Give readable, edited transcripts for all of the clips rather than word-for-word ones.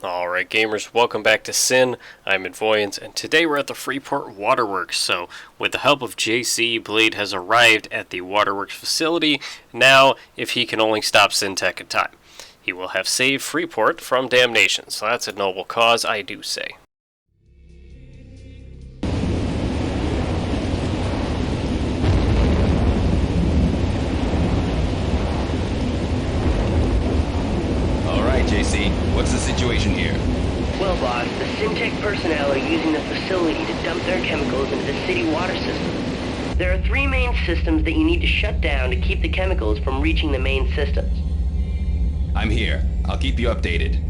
Alright gamers, welcome back to SiN. I'm Advoyance, and today we're at the Freeport Waterworks. So, with the help of JC, Blade has arrived at the Waterworks facility. Now, if he can only stop Sintek in time, he will have saved Freeport from damnation. So that's a noble cause, I do say. Alright, JC, what's the situation here? Well, boss, the Sintek personnel are using the facility to dump their chemicals into the city water system. There are three main systems that you need to shut down to keep the chemicals from reaching the main systems. I'm here. I'll keep you updated.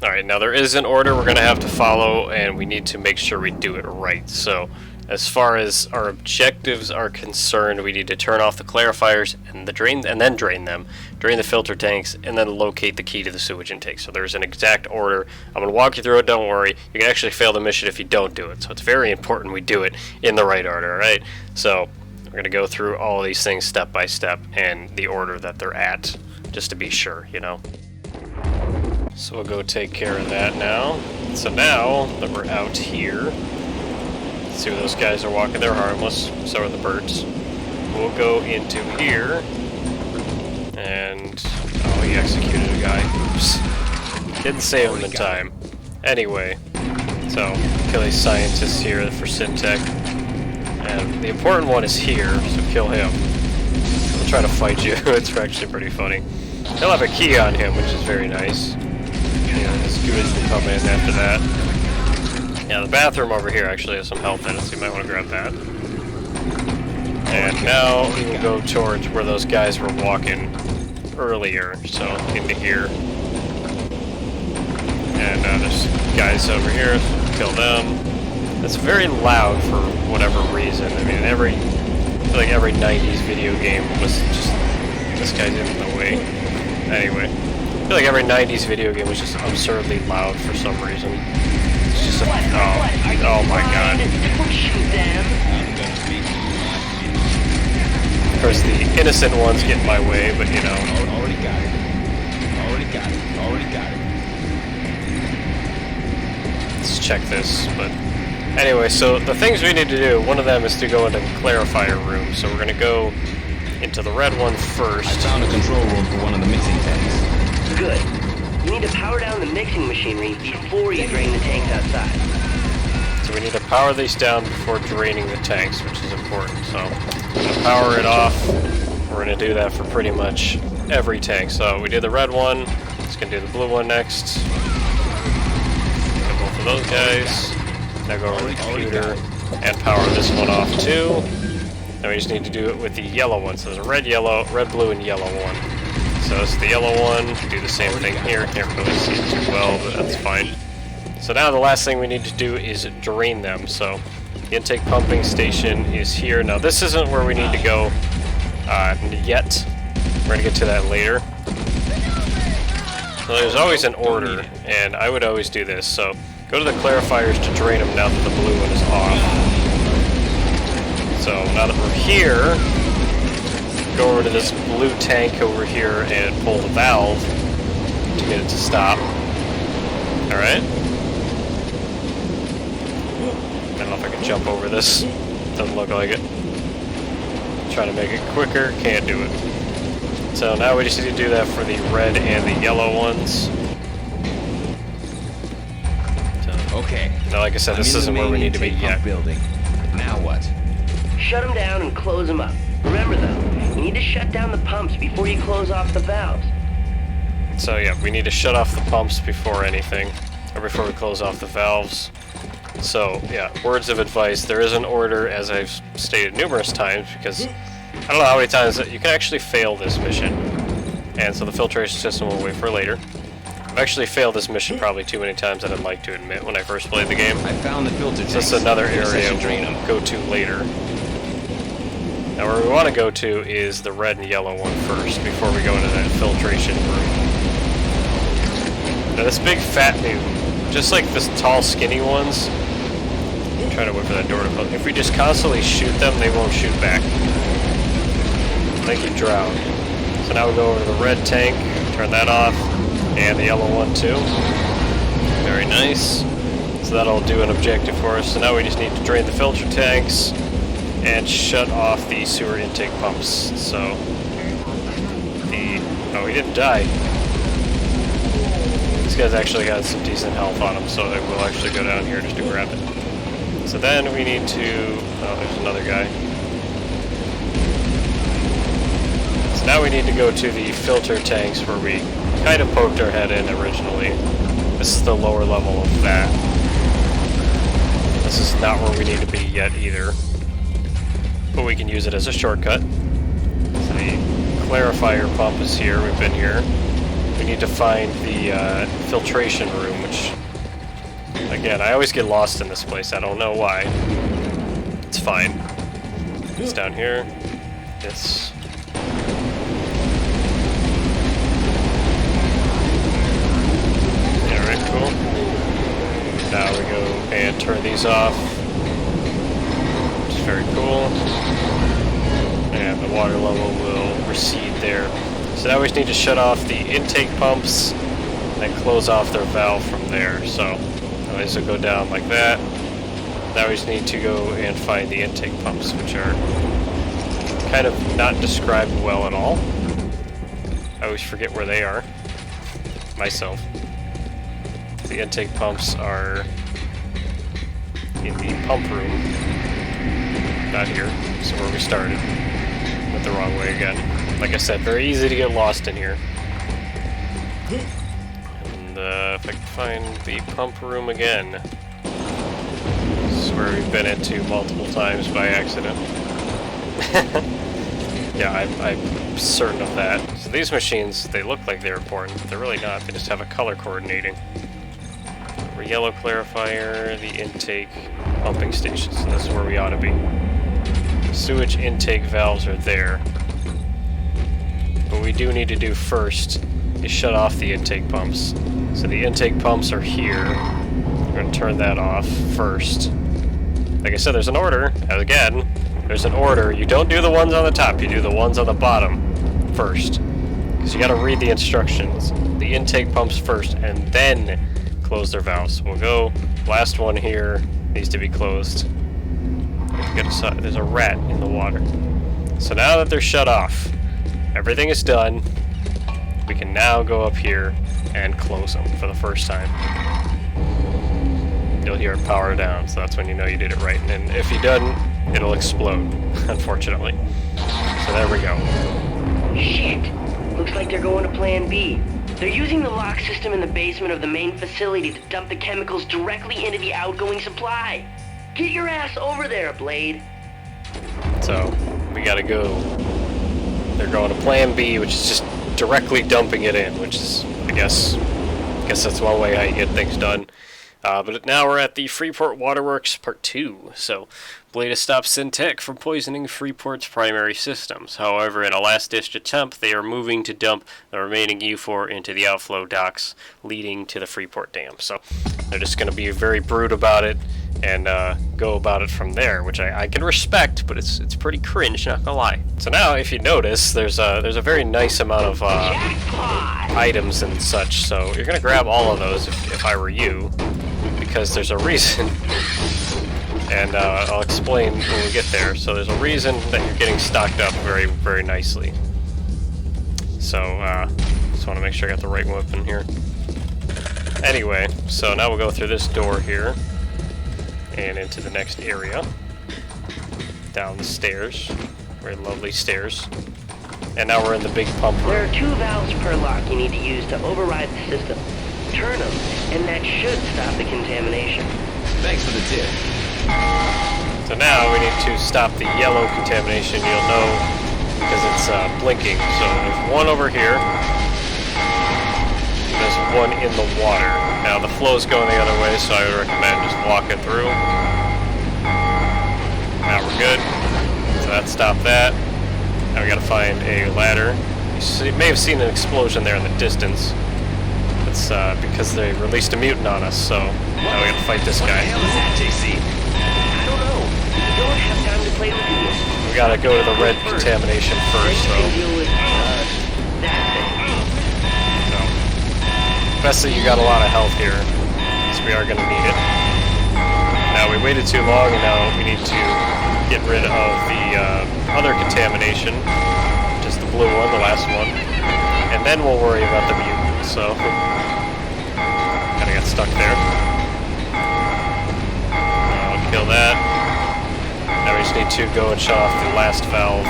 Alright, now there is an order we're going to have to follow, and we need to make sure we do it right. So, as far as our objectives are concerned, we need to turn off the clarifiers and then drain them, drain the filter tanks, and then locate the key to the sewage intake. So there's an exact order. I'm going to walk you through it, don't worry. You can actually fail the mission if you don't do it. So it's very important we do it in the right order, alright? So we're going to go through all of these things step by step and the order that they're at, just to be sure, you know? So we'll go take care of that now. So now that we're out here, see where those guys are walking, they're harmless, so are the birds. We'll go into here, and, oh, he executed a guy, oops. Didn't save him in time. Anyway, so, kill these scientists here for Sintek, and the important one is here, so kill him. He'll try to fight you, it's actually pretty funny. He'll have a key on him, which is very nice. Yeah, his goods will come in after that. Yeah, the bathroom over here actually has some health in it, so you might want to grab that. And now we will go towards where those guys were walking earlier, so into here. And there's guys over here, so kill them. It's very loud for whatever reason. I mean, I feel like every 90s video game was just, this guy's in the way. Anyway, I feel like every 90s video game was just absurdly loud for some reason. Oh my god. Of course, the innocent ones get in my way, but you know. Already got it. Let's check this, but anyway, so the things we need to do, one of them is to go into the clarifier room, so we're going to go into the red one first. I found a control room for one of the mixing tanks. Good. You need to power down the mixing machinery before you drain the tanks outside. So we need to power these down before draining the tanks, which is important. So I'm going to power it off. We're going to do that for pretty much every tank. So we did the red one. Let's going to do the blue one next. Get both of those guys. Now go over to the computer and power this one off too. Now we just need to do it with the yellow one. So there's a red, blue, and yellow one. So it's the yellow one, do the same thing here, can't really see it too well, but that's fine. So now the last thing we need to do is drain them. So the intake pumping station is here. Now this isn't where we need to go yet. We're going to get to that later. So there's always an order, and I would always do this. So go to the clarifiers to drain them now that the blue one is off. So now that we're here, go over to this blue tank over here and pull the valve to get it to stop. Alright. I don't know if I can jump over this. Doesn't look like it. Try to make it quicker, can't do it. So now we just need to do that for the red and the yellow ones. So, okay. now like I said, this isn't where we need to be yet. Building. Now what? Shut them down and close them up. Remember though, you need to shut down the pumps before you close off the valves. So yeah, we need to shut off the pumps before anything, or before we close off the valves. So yeah, words of advice, there is an order, as I've stated numerous times, because I don't know how many times that you can actually fail this mission. And so the filtration system will wait for later. I've actually failed this mission probably too many times that I'd like to admit when I first played the game. I found the filter tanks. So this is another area we'll go to later. Now where we want to go to is the red and yellow one first, before we go into that filtration room. Now this big fat mutant, just like the tall skinny ones, I'm trying to wait for that door to close. If we just constantly shoot them, they won't shoot back. They keep drowned. So now we go over to the red tank, turn that off, And the yellow one too. Very nice. So that'll do an objective for us. So now we just need to drain the filter tanks and shut off the sewer intake pumps. So oh, he didn't die. This guy's actually got some decent health on him, so I will actually go down here just to grab it. So then we need to... oh, there's another guy. So now we need to go to the filter tanks where we kind of poked our head in originally. This is the lower level of that. This is not where we need to be yet either. But we can use it as a shortcut. So the clarifier pump is here, we've been here. We need to find the filtration room, which, again, I always get lost in this place. I don't know why. It's fine. It's down here. Yes. Alright, cool. Now we go and turn these off. Which is very cool. And the water level will recede there. So now we just need to shut off the intake pumps and close off their valve from there. So these will go down like that. Now we just need to go and find the intake pumps, which are kind of not described well at all. I always forget where they are, myself. The intake pumps are in the pump room, not here, so where we started. Went the wrong way again. Like I said, very easy to get lost in here. And if I can find the pump room again. This is where we've been into multiple times by accident. Yeah, I'm certain of that. So these machines, they look like they're important, but they're really not. They just have a color coordinating. We're yellow clarifier, the intake pumping stations. So this is where we ought to be. Sewage intake valves are there. What we do need to do first is shut off the intake pumps. So the intake pumps are here. We're going to turn that off first. Like I said, there's an order. Again, there's an order. You don't do the ones on the top, you do the ones on the bottom first. Because you got to read the instructions. The intake pumps first, and then close their valves. We'll go, last one here needs to be closed. There's a rat in the water. So now that they're shut off, everything is done. We can now go up here and close them for the first time. You'll hear it power down, so that's when you know you did it right. And if you didn't, it'll explode, unfortunately. So there we go. Shit! Looks like they're going to Plan B. They're using the lock system in the basement of the main facility to dump the chemicals directly into the outgoing supply. Get your ass over there, Blade. So, we gotta go. They're going to Plan B, which is just directly dumping it in, which is, I guess that's one way how you get things done. But now we're at the Freeport Waterworks Part 2. So, Blade has stopped Sintek from poisoning Freeport's primary systems. However, in a last-ditch attempt, they are moving to dump the remaining U4 into the outflow docks leading to the Freeport Dam. So, they're just going to be very brute about it and go about it from there, which I can respect, but it's pretty cringe, not gonna lie. So now, if you notice, there's a very nice amount of items and such. So you're gonna grab all of those if I were you, because there's a reason, and I'll explain when we get there. So there's a reason that you're getting stocked up very, very nicely. So just want to make sure I got the right weapon here. Anyway, so now we'll go through this door here and into the next area, down the stairs, very lovely stairs, and now we're in the big pump room. There are 2 valves per lock you need to use to override the system. Turn them, and that should stop the contamination. Thanks for the tip. So now we need to stop the yellow contamination. You'll know because it's blinking. So there's one over here. There's one in the water. Now the flow's going the other way, so I would recommend just walking through. Now we're good. So that stopped that. Now we gotta find a ladder. You may have seen an explosion there in the distance. It's because they released a mutant on us, so now we gotta fight this guy. What the hell is that, JC? I don't know. We don't have time to play with you. We gotta go to the red contamination first, Then you can though. deal with that thing. So, best that you got a lot of health here, because we are going to need it. Now, we waited too long, and now we need to get rid of the other contamination, just the blue one, the last one, and then we'll worry about the mutant, so kinda got stuck there. I'll kill that. Now we just need to go and shut off the last valve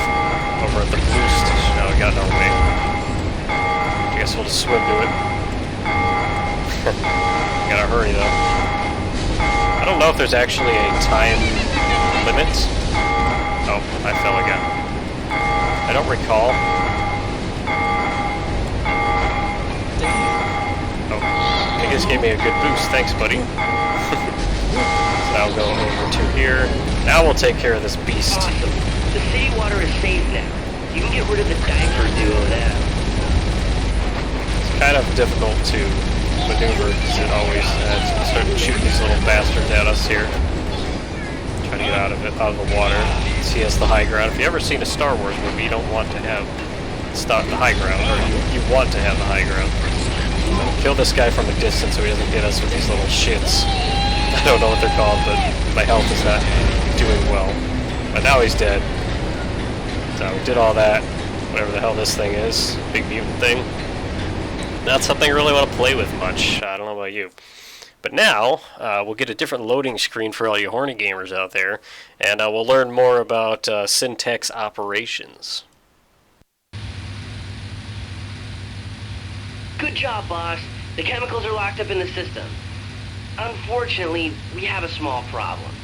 over at the boost. Now we got no way. I guess we'll just swim to it. Gotta hurry though. I don't know if there's actually a time limit. Oh, I fell again. I don't recall. Oh, I guess gave me a good boost. Thanks, buddy. So now we'll go over to here. Now we'll take care of this beast. Awesome. The city water is safe now. You can get rid of the diaper duo now. It's kind of difficult to maneuver because it always starts shooting these little bastards at us here. Trying to get out of the water. See us the high ground. If you ever seen a Star Wars movie, you don't want to have the high ground, or you want to have the high ground. Kill this guy from a distance so he doesn't get us with these little shits. I don't know what they're called, but my health is not doing well. But now he's dead. So we did all that. Whatever the hell this thing is. Big mutant thing. Not something I really want to play with much. I don't know about you. But now, we'll get a different loading screen for all you horny gamers out there, and we'll learn more about Sintek's operations. Good job, boss. The chemicals are locked up in the system. Unfortunately, we have a small problem.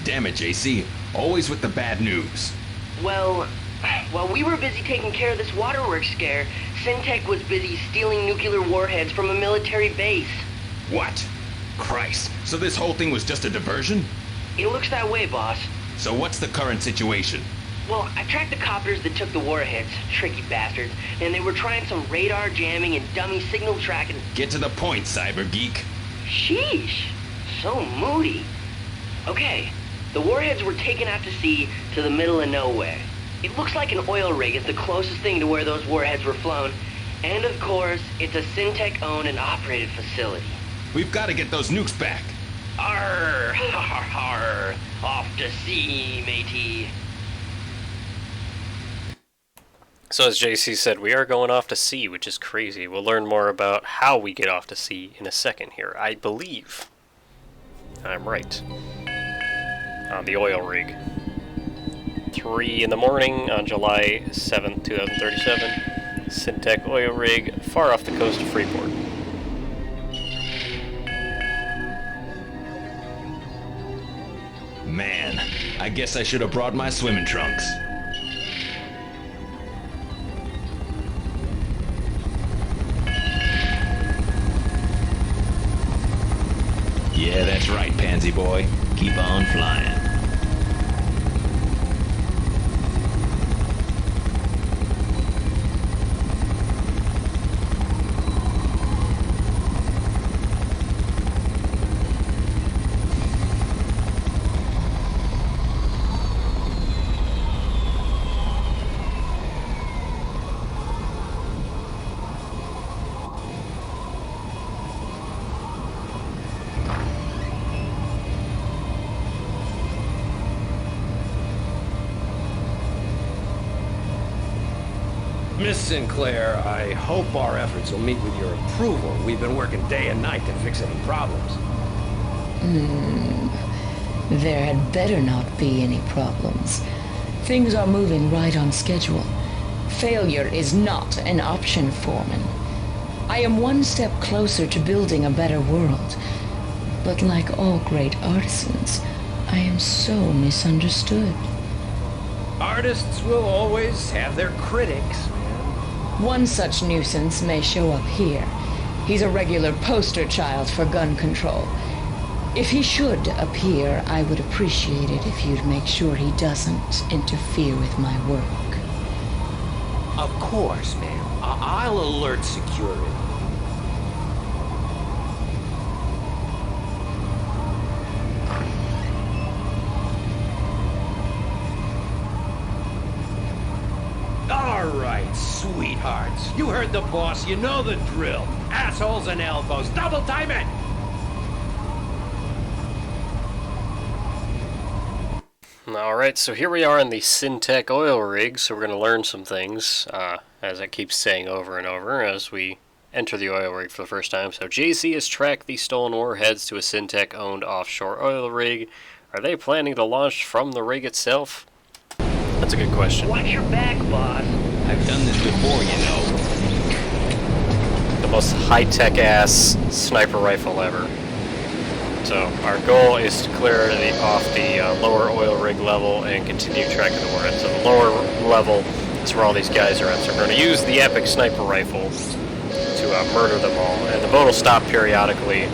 Damn it, JC. Always with the bad news. Well, while we were busy taking care of this Waterworks scare, Sintek was busy stealing nuclear warheads from a military base. What? Christ. So this whole thing was just a diversion? It looks that way, boss. So what's the current situation? Well, I tracked the copters that took the warheads, tricky bastards, and they were trying some radar jamming and dummy signal tracking. Get to the point, cyber geek. Sheesh. So moody. Okay, the warheads were taken out to sea to the middle of nowhere. It looks like an oil rig is the closest thing to where those warheads were flown. And of course, it's a Sintek-owned and operated facility. We've got to get those nukes back. Arr, har, har, off to sea, matey. So as JC said, we are going off to sea, which is crazy. We'll learn more about how we get off to sea in a second here. I believe I'm right. On the oil rig. 3 in the morning on July 7th, 2037. Sintek Oilrig, far off the coast of Freeport. Man, I guess I should have brought my swimming trunks. Yeah, that's right, pansy boy. Keep on flying. Miss Sinclair, I hope our efforts will meet with your approval. We've been working day and night to fix any problems. There had better not be any problems. Things are moving right on schedule. Failure is not an option, Foreman. I am one step closer to building a better world. But like all great artisans, I am so misunderstood. Artists will always have their critics. One such nuisance may show up here. He's a regular poster child for gun control. If he should appear, I would appreciate it if you'd make sure he doesn't interfere with my work. Of course, ma'am. I'll alert security. All right, sweethearts. You heard the boss. You know the drill. Assholes and elbows. Double time it! Alright, so here we are in the Sintek Oilrig, so we're going to learn some things, as I keep saying over and over, as we enter the oil rig for the first time. So JC has tracked the stolen warheads to a Sintek-owned offshore oil rig. Are they planning to launch from the rig itself? That's a good question. Watch your back, boss. I've done this before, you know. The most high-tech ass sniper rifle ever. So our goal is to clear off the lower oil rig level and continue tracking the warheads. So the lower level is where all these guys are at. So we're going to use the epic sniper rifle to murder them all, and the boat will stop periodically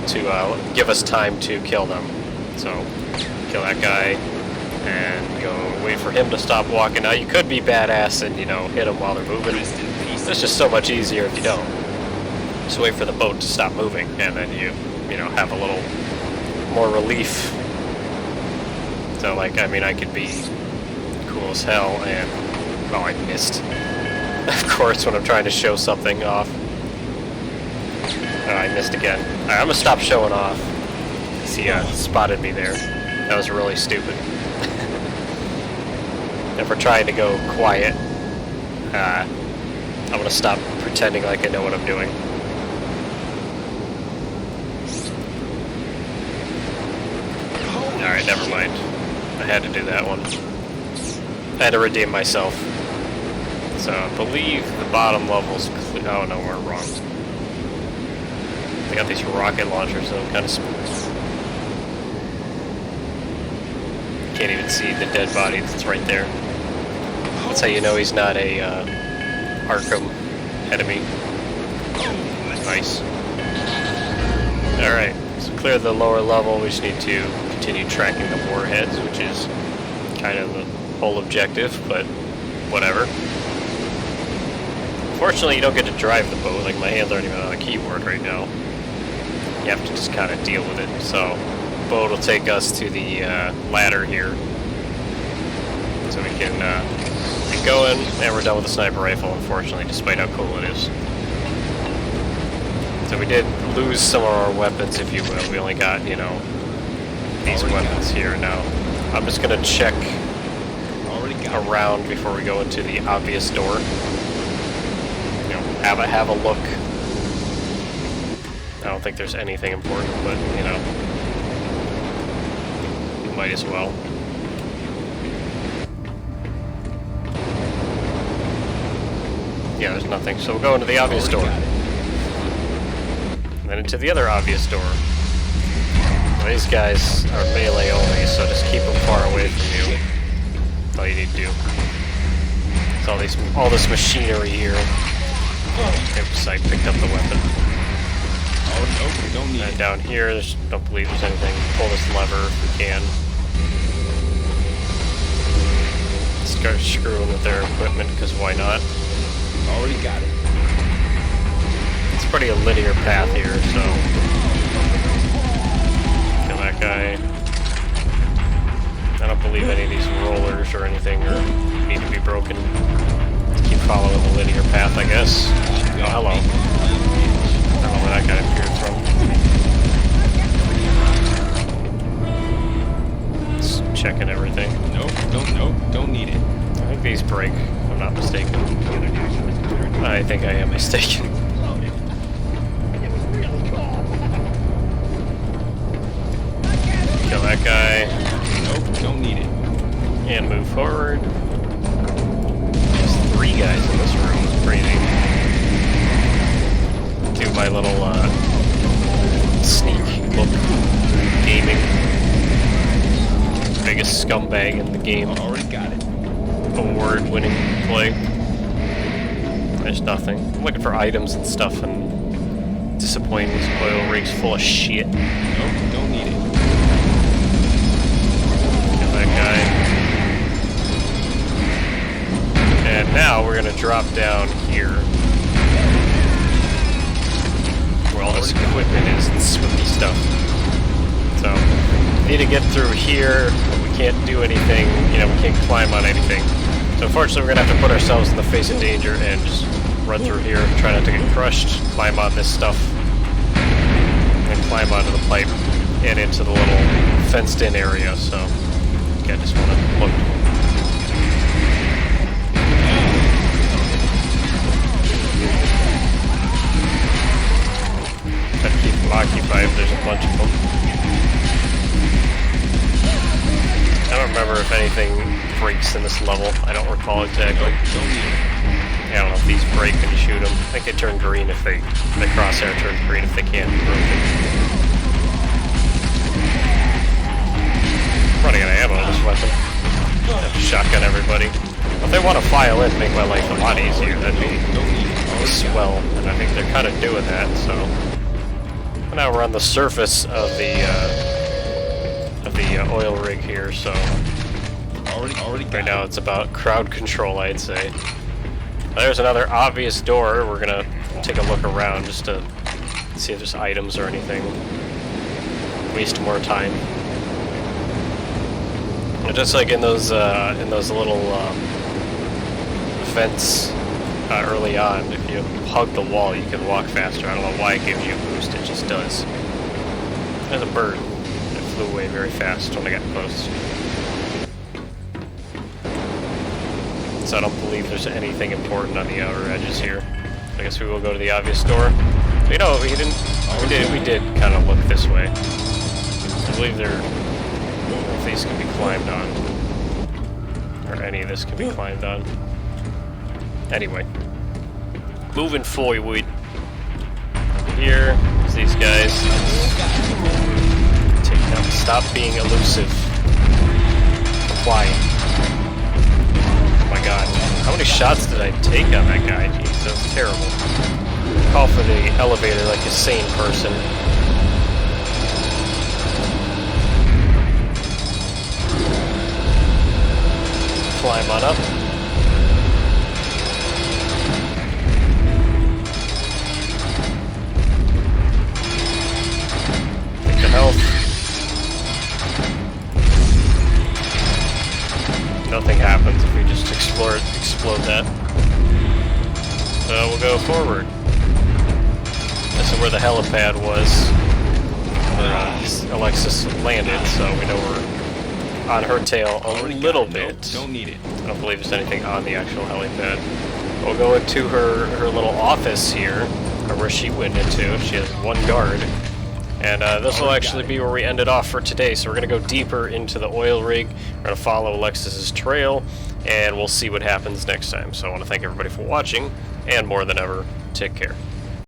to give us time to kill them. So kill that guy and go wait for him to stop walking. Now you could be badass and, you know, hit them while they're moving. It's just so much easier if you don't. Just wait for the boat to stop moving, and then you know, have a little more relief. So, like, I mean, I could be cool as hell and, oh, I missed. Of course, when I'm trying to show something off. Oh, I missed again. Alright, I'm gonna stop showing off. See, spotted me there. That was really stupid. If we're trying to go quiet, I'm gonna stop pretending like I know what I'm doing. Alright, never mind. I had to do that one. I had to redeem myself. So I believe the bottom level's clear. Oh no, we're wrong. They got these rocket launchers, so I'm kind of spooked. Can't even see the dead body that's right there. That's how you know he's not a Arkham enemy. Nice. Alright, so clear the lower level. We just need to continue tracking the warheads, which is kind of the whole objective, but whatever. Fortunately, you don't get to drive the boat. Like, my hands aren't even on the keyboard right now. You have to just kind of deal with it. So, the boat will take us to the ladder here, so we can get going, and we're done with the sniper rifle, unfortunately, despite how cool it is. So we did lose some of our weapons, if you will. We only got, you know, these weapons here now. I'm just gonna check around before we go into the obvious door. You know, have a look. I don't think there's anything important, but you know, might as well. Yeah, there's nothing. So we'll go into the obvious door. And then into the other obvious door. Well, these guys are melee only, so just keep them far away from you. That's all you need to do. It's all this machinery here. Oops, I picked up the weapon. Oh, no, we don't need And it. down here, don't believe there's anything. Pull this lever if we can. Start screwing with their equipment, because why not? Already got it. It's pretty a linear path here, so... Kill that guy. I don't believe any of these rollers or anything need to be broken. Keep following the linear path, I guess. Oh, hello. I don't know where that guy appeared from. Just checking everything. Nope, don't need it. I think these break, if I'm not mistaken. I think I am mistaken. Kill that guy. Nope, don't need it. And move forward. There's 3 guys in this room. It's crazy. Do my little sneak look gaming. Biggest scumbag in the game. Already got it. Award-winning play. There's nothing. I'm looking for items and stuff, and disappointing. This oil rig's full of shit. Nope, don't need it. Kill that guy. And now we're gonna drop down here, where all this equipment is and spooky stuff. So, need to get through here, but we can't do anything, you know, we can't climb on anything. So unfortunately we're gonna have to put ourselves in the face of danger and just run through here, try not to get crushed, climb on this stuff, and climb onto the pipe and into the little fenced-in area. So, again, just want to look. Try to keep them occupied. There's a bunch of them. I don't remember if anything breaks in this level. I don't recall exactly. I don't know if these break when you shoot them. I think they turn green if the crosshair turns green if they can't be broken. Running out of ammo on this weapon. Shotgun everybody. If they want to file in and make my life a lot easier, that'd be swell. And I think they're kind of doing that, so. Now we're on the surface of the oil rig here, so. Right now it's about crowd control, I'd say. There's another obvious door. We're gonna take a look around just to see if there's items or anything. Waste more time. And just like in those little vents early on, if you hug the wall, you can walk faster. I don't know why it gives you a boost. It just does. There's a bird. It flew away very fast when I got close. So I don't believe there's anything important on the outer edges here. I guess we will go to the obvious door. You know, we didn't. We did kind of look this way. I believe there. I don't know if these can be climbed on, or any of this can be climbed on. Anyway, moving forward. Here, there's these guys. Take them. Stop being elusive. Flying. Oh my god. How many shots did I take on that guy? Jeez, that was terrible. Call for the elevator like a sane person. Climb on up. Take the health. Nothing happens if we just explode that. So we'll go forward. This is where the helipad was, where Elexis landed, so we know we're on her tail a little bit. Don't need it. I don't believe there's anything on the actual helipad. We'll go into her little office here, or where she went into. She has one guard. And this will actually be where we ended off for today. So we're going to go deeper into the oil rig. We're going to follow Alexis's trail, and we'll see what happens next time. So I want to thank everybody for watching, and more than ever, take care.